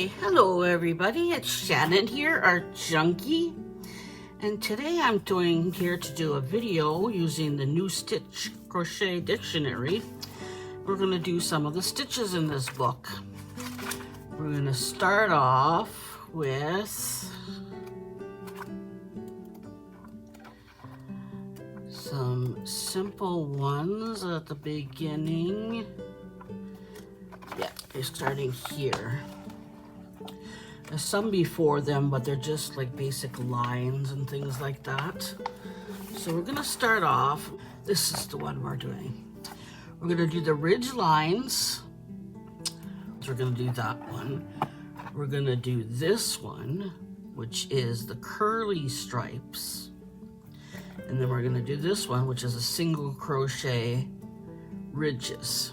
Hey, hello everybody, it's Shannon here, our junkie. And today I'm here to do a video using the New Stitch Crochet Dictionary. We're going to do some of the stitches in this book. We're going to start off with some simple ones at the beginning. Yeah, they're starting here. There's some before them, but they're just like basic lines and things like that. So we're gonna start off, this is the one we're doing. We're gonna do the ridge lines. So we're gonna do that one. We're gonna do this one, which is the curly stripes. And then we're gonna do this one, which is a single crochet ridges.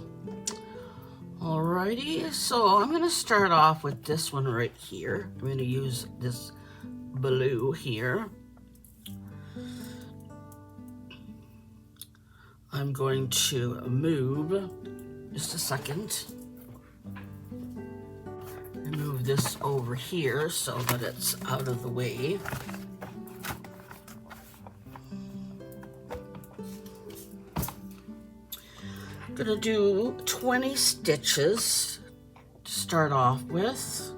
Alrighty, so I'm going to start off with this one right here. I'm going to use this blue here. I'm going to move, just a second, and move this over here so that it's out of the way. Gonna do 20 stitches to start off with,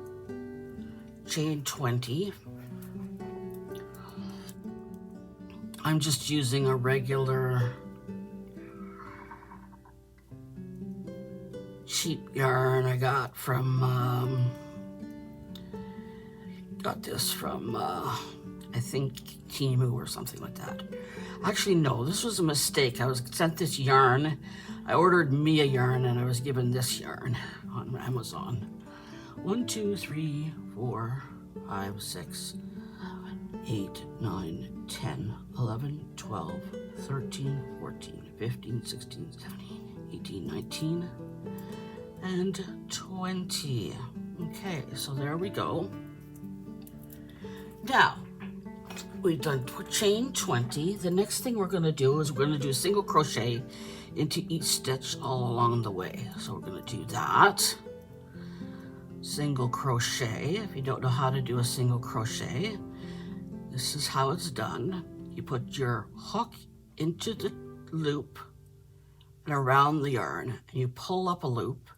chain 20. I'm just using a regular cheap yarn I got from, got this from, I think Temu or something like that. Actually, no, this was a mistake. I was sent this yarn. I ordered me a yarn and I was given this yarn on Amazon. 1, 2, 3, 4, 5, 6, 8, 9, 10, 11, 12, 13, 14, 15, 16, 17, 18, 19, and 20. Okay, so there we go. Now, we've done chain 20. The next thing we're going to do is we're going to do single crochet into each stitch all along the way. So we're going to do that. Single crochet. If you don't know how to do a single crochet, this is how it's done. You put your hook into the loop and around the yarn, and you pull up a loop.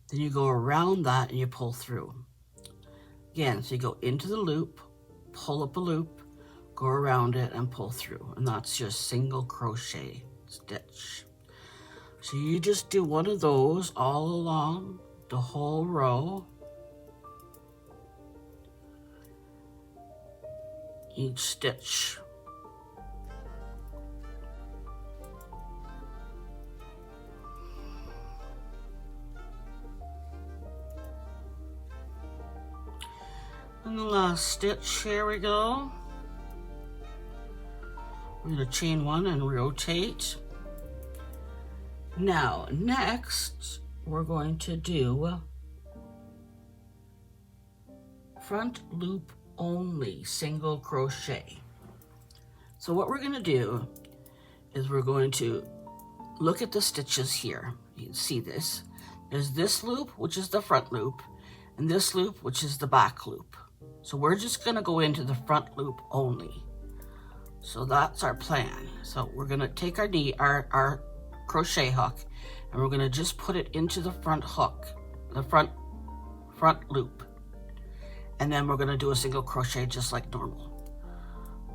Then you go around that and you pull through. Again, so you go into the loop, pull up a loop, go around it and pull through, and that's your single crochet stitch. So you just do one of those all along the whole row. Each stitch. And the last stitch, here we go. We're going to chain 1 and rotate. Now, next, we're going to do front loop only single crochet. So what we're going to do is we're going to look at the stitches here. You can see this. There's this loop, which is the front loop, and this loop, which is the back loop. So we're just going to go into the front loop only. So that's our plan. So we're going to take our crochet hook, and we're going to just put it into the front hook, the front loop, and then we're going to do a single crochet just like normal.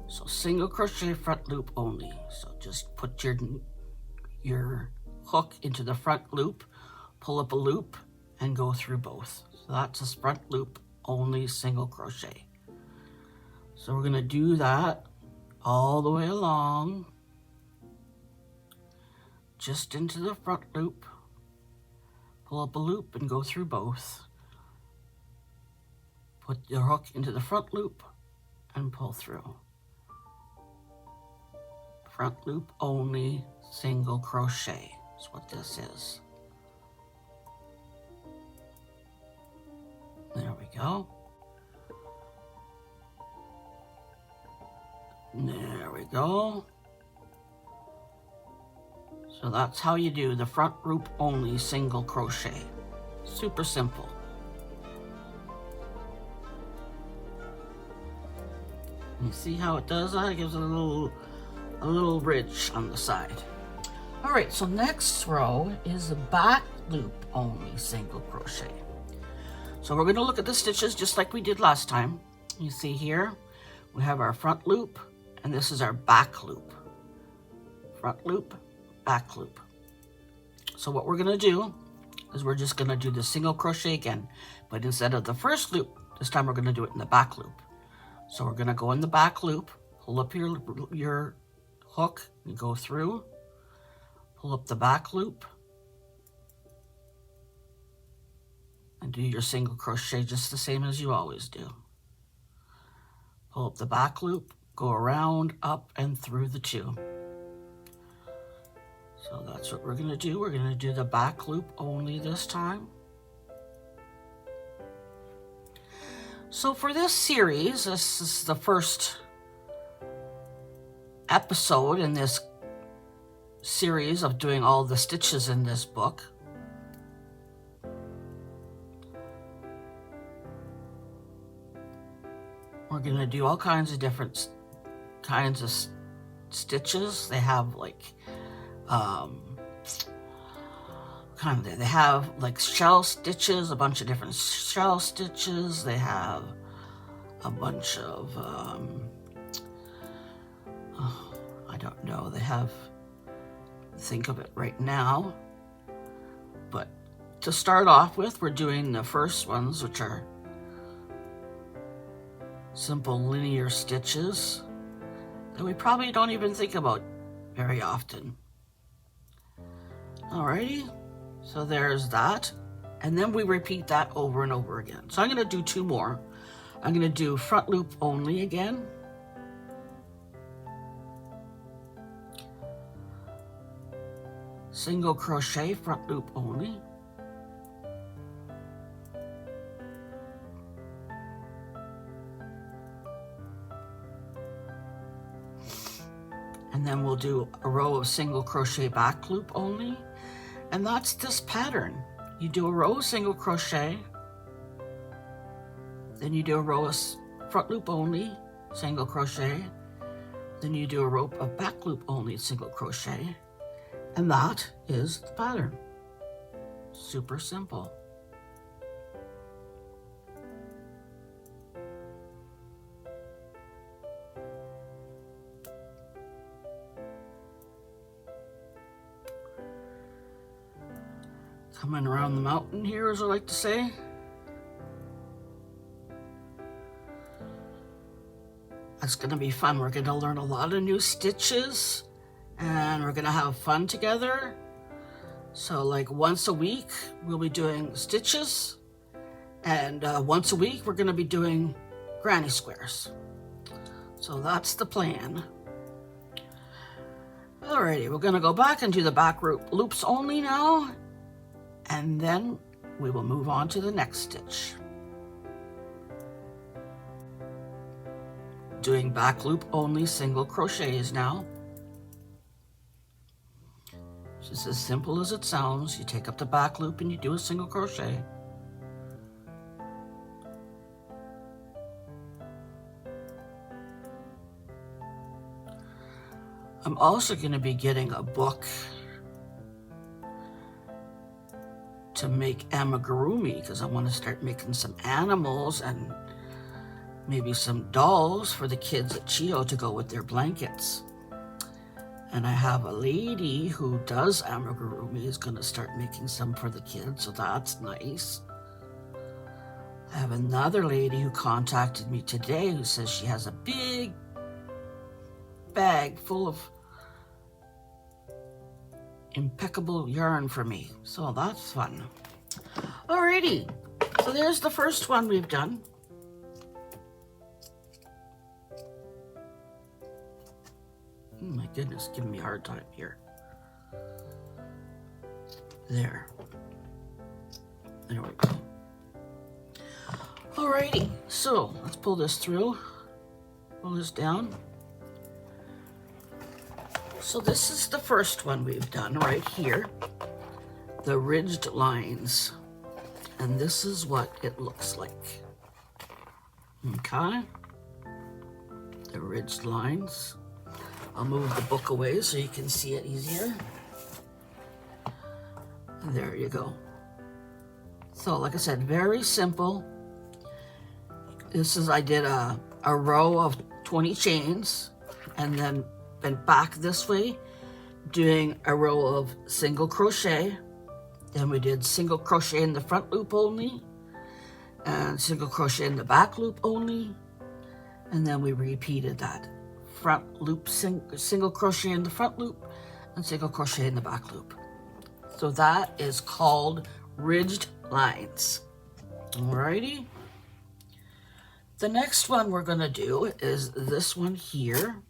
So single crochet front loop only. So just put your hook into the front loop, pull up a loop, and go through both. So that's a front loop only single crochet. So we're going to do that all the way along, just into the front loop, pull up a loop and go through both. Put your hook into the front loop and pull through. Front loop only single crochet is what this is. There we go. There we go. So that's how you do the front loop only single crochet. Super simple. You see how it does that? It gives it a little ridge on the side. All right, so next row is a back loop only single crochet. So we're going to look at the stitches just like we did last time. You see here, we have our front loop, and this is our back loop. Front loop, back loop. So what we're going to do is we're just going to do the single crochet again, but instead of the first loop, this time we're going to do it in the back loop. So we're going to go in the back loop, pull up your hook, and go through, pull up the back loop, and do your single crochet just the same as you always do. Pull up the back loop, go around, up, and through the two. So that's what we're going to do. We're going to do the back loop only this time. So for this series, this is the first episode in this series of doing all the stitches in this book. We're going to do all kinds of different kinds of stitches. They have like they have like shell stitches, a bunch of different shell stitches. They have a bunch of I don't know, they have, think of it right now, but to start off with, we're doing the first ones, which are simple linear stitches that we probably don't even think about very often. Alrighty, so there's that, and then we repeat that over and over again. So I'm going to do two more. I'm going to do front loop only again, single crochet, front loop only, and then we'll do a row of single crochet back loop only. And that's this pattern. You do a row of single crochet, then you do a row of front loop only, single crochet, then you do a row of back loop only, single crochet, and that is the pattern. Super simple. Coming around the mountain here, as I like to say. That's going to be fun. We're going to learn a lot of new stitches, and we're going to have fun together. So like once a week, we'll be doing stitches, and once a week, we're going to be doing granny squares. So that's the plan. Alrighty, we're going to go back and do the back loops only now. And then we will move on to the next stitch. Doing back loop only single crochets now. It's just as simple as it sounds. You take up the back loop and you do a single crochet. I'm also going to be getting a book to make amigurumi because I want to start making some animals and maybe some dolls for the kids at CHEO to go with their blankets. And I have a lady who does amigurumi is going to start making some for the kids, so that's nice. I have another lady who contacted me today who says she has a big bag full of impeccable yarn for me, so that's fun. Alrighty, so there's the first one we've done. Oh my goodness, giving me a hard time here. There we go. Alrighty, so let's pull this through, pull this down. So this is the first one we've done right here, the ridged lines, and this is what it looks like. Okay, the ridged lines. I'll move the book away so you can see it easier. There you go. So like I said, very simple. This is, I did a row of 20 chains and then bent back this way, doing a row of single crochet. Then we did single crochet in the front loop only, and single crochet in the back loop only. And then we repeated that. Front loop, single crochet in the front loop, and single crochet in the back loop. So that is called ridged lines. Alrighty. The next one we're gonna do is this one here.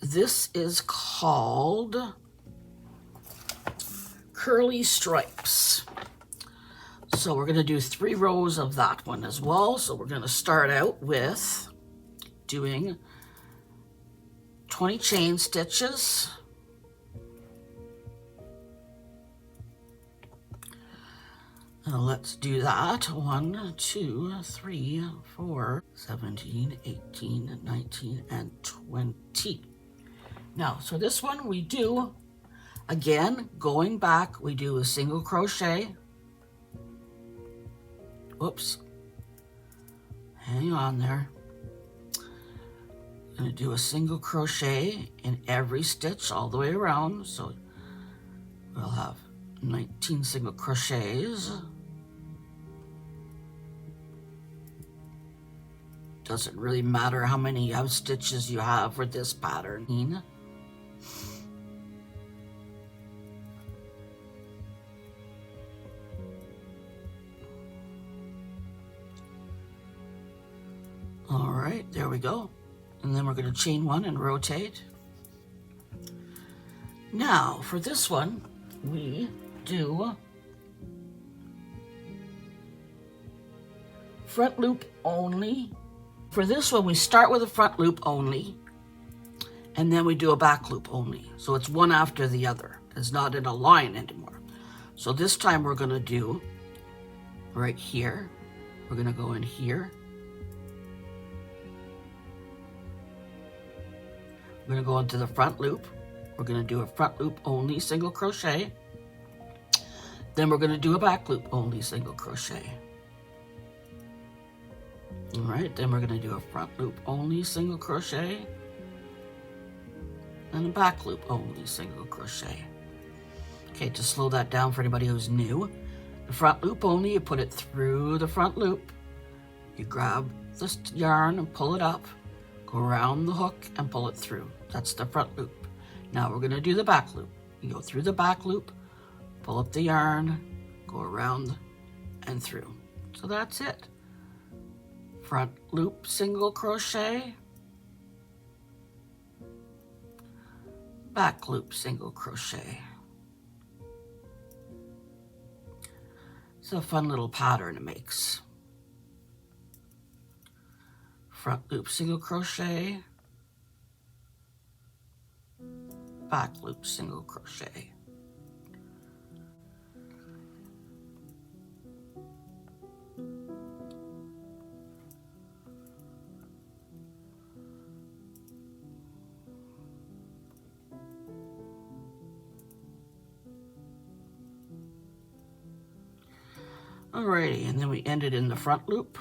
This is called curly stripes. So we're gonna do 3 rows of that one as well. So we're gonna start out with doing 20 chain stitches. Now let's do that. 1, 2, 3, 4, 17, 18, 19, and 20. Now, so this one we do, again, going back, we do a single crochet. Oops. Hang on there. I'm going to do a single crochet in every stitch all the way around. So we'll have 19 single crochets. Doesn't really matter how many stitches you have for this pattern. All right, there we go. And then we're going to chain 1 and rotate. Now for this one, we do front loop only. For this one, we start with a front loop only, and then we do a back loop only. So it's one after the other. It's not in a line anymore. So this time we're gonna do right here. We're gonna go in here. We're gonna go into the front loop. We're gonna do a front loop only single crochet. Then we're gonna do a back loop only single crochet. All right, then we're gonna do a front loop only single crochet and a back loop only single crochet. Okay, to slow that down for anybody who's new, the front loop only, you put it through the front loop, you grab this yarn and pull it up, go around the hook and pull it through. That's the front loop. Now we're gonna do the back loop. You go through the back loop, pull up the yarn, go around and through. So that's it. Front loop single crochet, back loop single crochet. It's a fun little pattern it makes. Front loop single crochet, back loop single crochet. Alrighty, and then we end it in the front loop.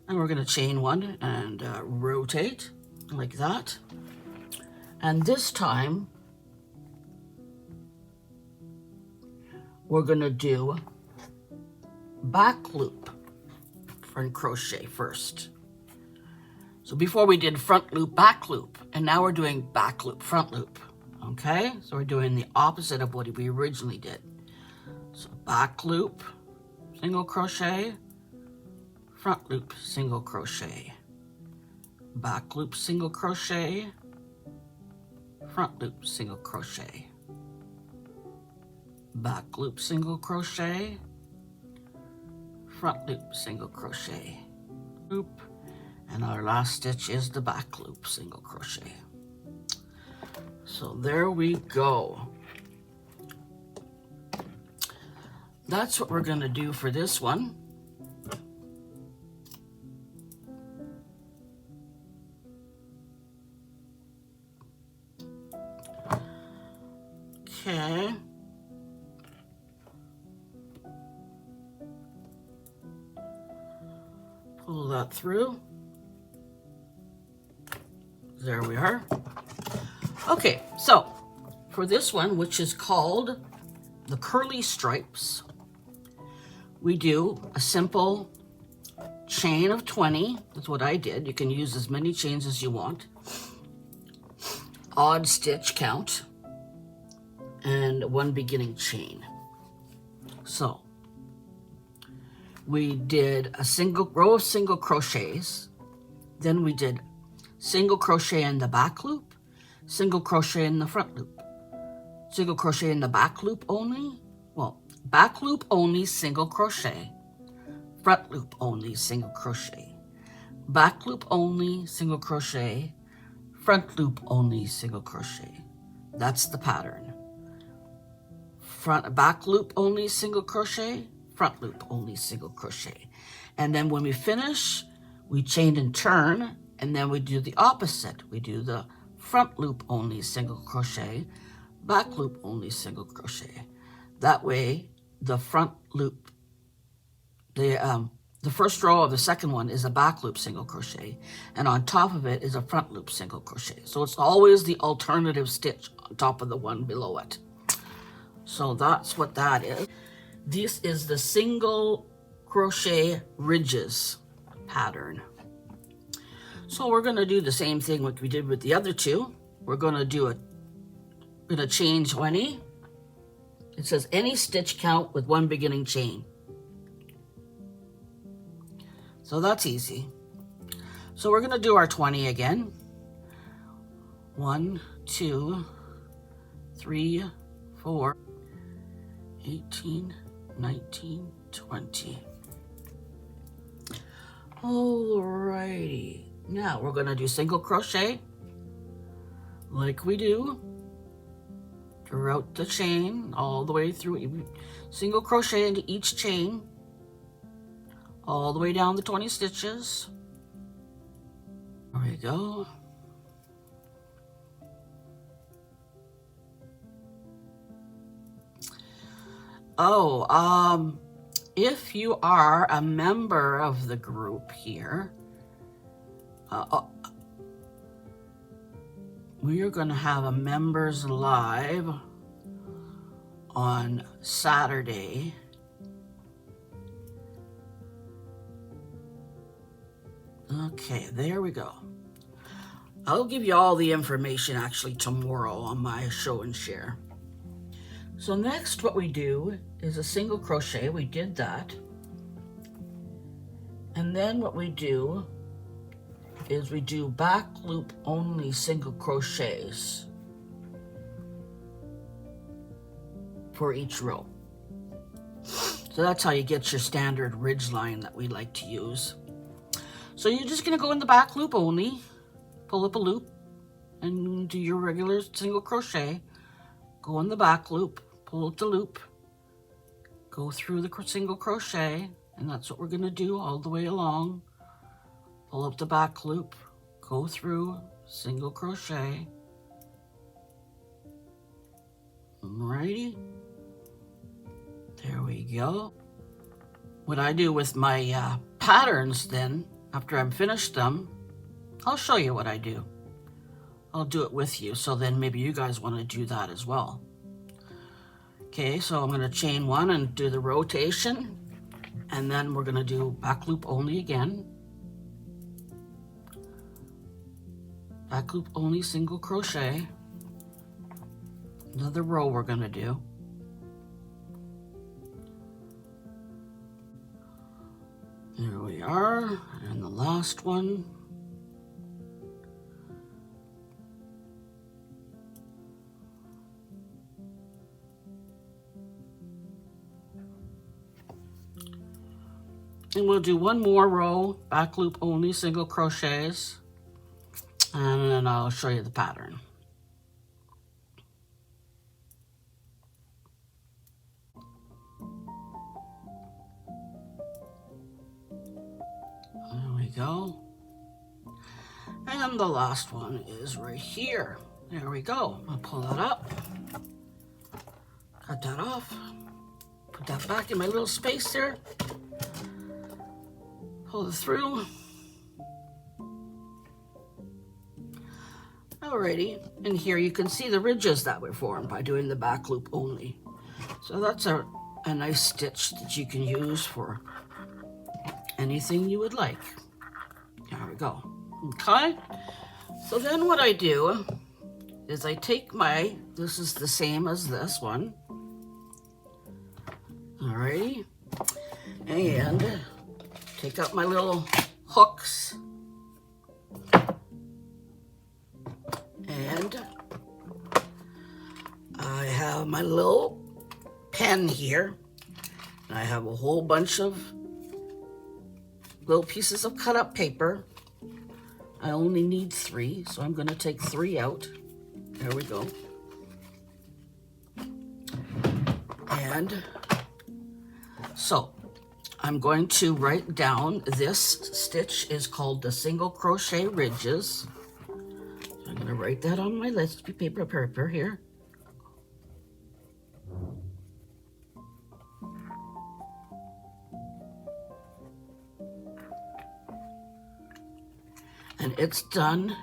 And we're gonna chain 1 and rotate like that. And this time, we're gonna do back loop front crochet first. So before we did front loop, back loop, and now we're doing back loop, front loop. Okay, so we're doing the opposite of what we originally did. So back loop, single crochet, front loop, single crochet, back loop, single crochet, front loop, single crochet, back loop, single crochet, front loop, single crochet, loop, and our last stitch is the back loop, single crochet. So there we go. That's what we're going to do for this one. Okay. Pull that through. There we are. Okay, so for this one, which is called the curly stripes, we do a simple chain of 20. That's what I did. You can use as many chains as you want. Odd stitch count and one beginning chain. So we did a single row of single crochets. Then we did single crochet in the back loop, single crochet in the front loop, single crochet in the back loop only. Well, back loop only, single crochet, front loop only, single crochet, back loop only, single crochet, front loop only, single crochet. That's the pattern. Back loop only, single crochet, front loop only, single crochet. And then when we finish, we chain and turn, and then we do the opposite. We do the front loop only, single crochet, back loop only, single crochet. That way, the front loop, the first row of the second one is a back loop single crochet, and on top of it is a front loop single crochet. So it's always the alternative stitch on top of the one below it. So that's what that is. This is the single crochet ridges pattern. So we're going to do the same thing what we did with the other two. We're going to do we're going to chain 20. It says any stitch count with one beginning chain. So that's easy. So we're going to do our 20 again. 1, 2, 3, 4, 18, 19, 20. Alrighty. Now we're going to do single crochet like we do throughout the chain, all the way through. Single crochet into each chain, all the way down the 20 stitches. There we go. Oh, if you are a member of the group here, we are going to have a members live on Saturday. Okay, there we go. I'll give you all the information actually tomorrow on my show and share. So next what we do is a single crochet. We did that. And then what we do is we do back loop only single crochets for each row. So that's how you get your standard ridge line that we like to use. So you're just going to go in the back loop only, pull up a loop, and do your regular single crochet. Go in the back loop, pull up the loop, go through the single crochet, and that's what we're going to do all the way along. Pull up the back loop, go through, single crochet. Alrighty. There we go. What I do with my patterns then, after I'm finished them, I'll show you what I do. I'll do it with you, so then maybe you guys want to do that as well. Okay, so I'm going to chain one and do the rotation, and then we're going to do back loop only again. Back loop only single crochet. Another row we're going to do. There we are, and the last one. And we'll do one more row, back loop only, single crochets, and then I'll show you the pattern. There we go. And the last one is right here. There we go. I'll pull that up. cut that off, put that back in my little space there, pull it through. Alrighty, and here you can see the ridges that were formed by doing the back loop only. So that's a nice stitch that you can use for anything you would like. There we go. Okay, so then what I do is I take this is the same as this one. Alrighty, and take out my little hooks. And I have my little pen here. And I have a whole bunch of little pieces of cut up paper. I only need 3, so I'm going to take 3 out. There we go. And so I'm going to write down, this stitch is called the single crochet ridges. So I'm going to write that on my list paper here. And it's done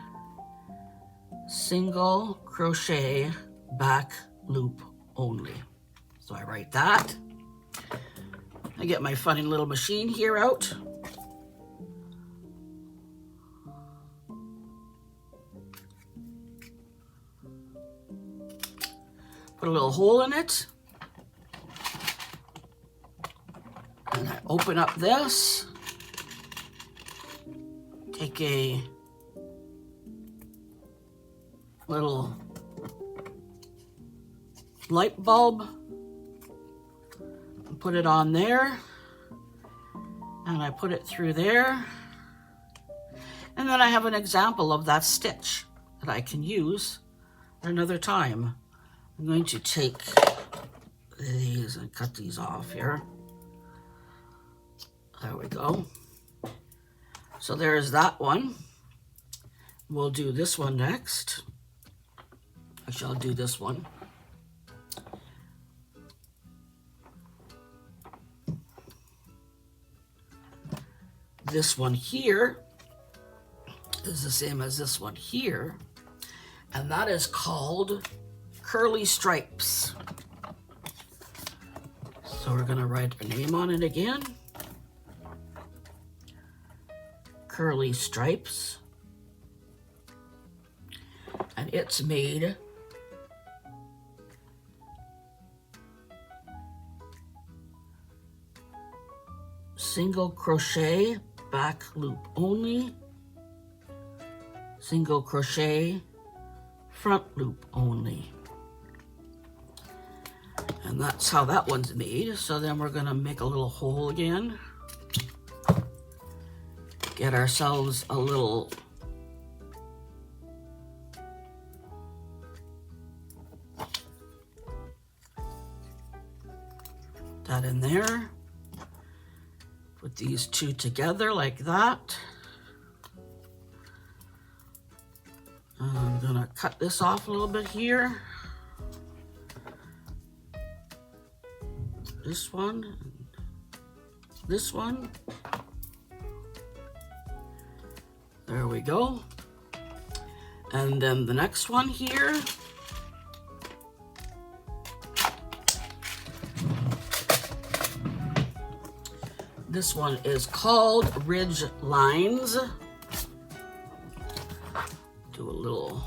single crochet back loop only. So I write that. I get my funny little machine here out. Put a little hole in it. And I open up this. Take a little light bulb and put it on there, and I put it through there, and then I have an example of that stitch that I can use another time. I'm going to take these and cut these off here. There we go. So there's that one. We'll do this one next. Actually, I'll do this one. This one here is the same as this one here, and that is called curly stripes. So we're gonna write a name on it again. Curly stripes, and it's made single crochet back loop only, single crochet front loop only, and that's how that one's made. So then we're gonna make a little hole again. Get ourselves a little that in there. Put these two together like that. I'm gonna cut this off a little bit here. This one, this one. There we go. And then the next one here. This one is called ridge lines. Do a little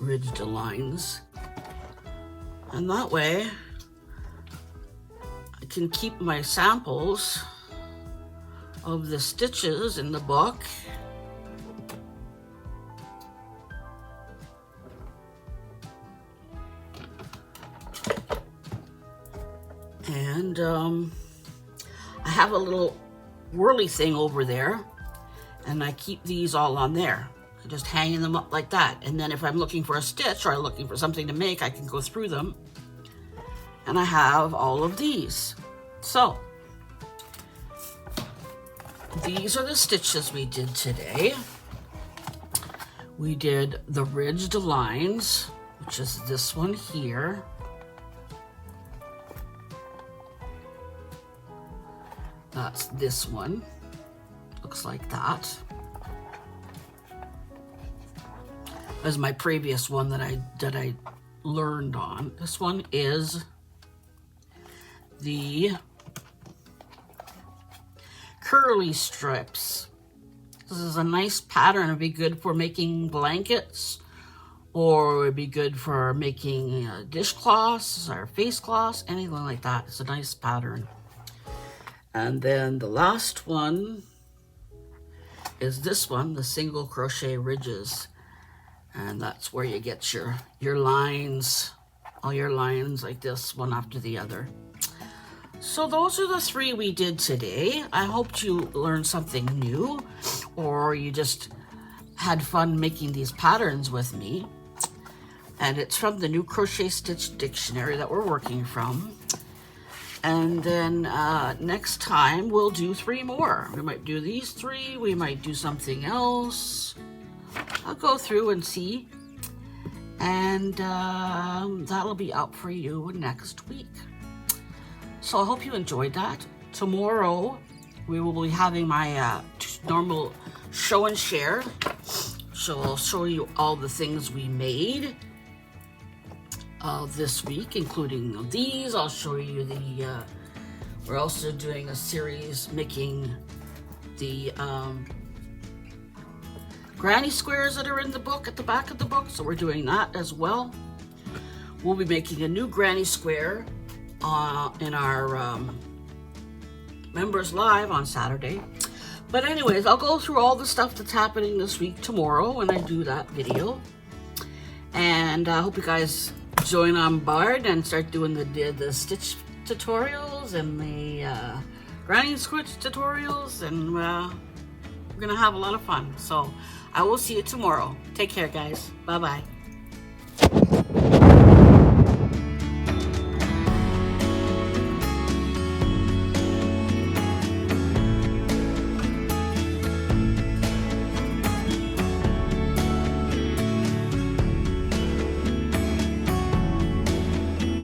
ridged lines, and that way I can keep my samples of the stitches in the book, and I have a little whirly thing over there, and I keep these all on there. Just hanging them up like that, and then if I'm looking for a stitch or I'm looking for something to make, I can go through them, and I have all of these. So these are the stitches we did today. We did the ridged lines, which is this one here. That's this one. Looks like that. As my previous one that I learned on. This one is the curly strips. This is a nice pattern. It'd be good for making blankets, or it'd be good for making dishcloths or face cloths, anything like that. It's a nice pattern. And then the last one is this one, the single crochet ridges. And that's where you get your lines, all your lines like this, one after the other. So those are the 3 we did today. I hope you learned something new, or you just had fun making these patterns with me. And it's from the new Crochet Stitch Dictionary that we're working from. And then next time we'll do 3 more. We might do these 3, we might do something else. I'll go through and see, and that'll be out for you next week. So I hope you enjoyed that. Tomorrow we will be having my normal show and share. So I'll show you all the things we made this week, including these. I'll show you the, we're also doing a series making the granny squares that are in the book, at the back of the book, so we're doing that as well. We'll be making a new granny square in our members live on Saturday. But anyways, I'll go through all the stuff that's happening this week tomorrow when I do that video. And I hope you guys join on board and start doing the stitch tutorials and the granny square tutorials, and we're gonna have a lot of fun. So I will see you tomorrow. Take care, guys. Bye-bye.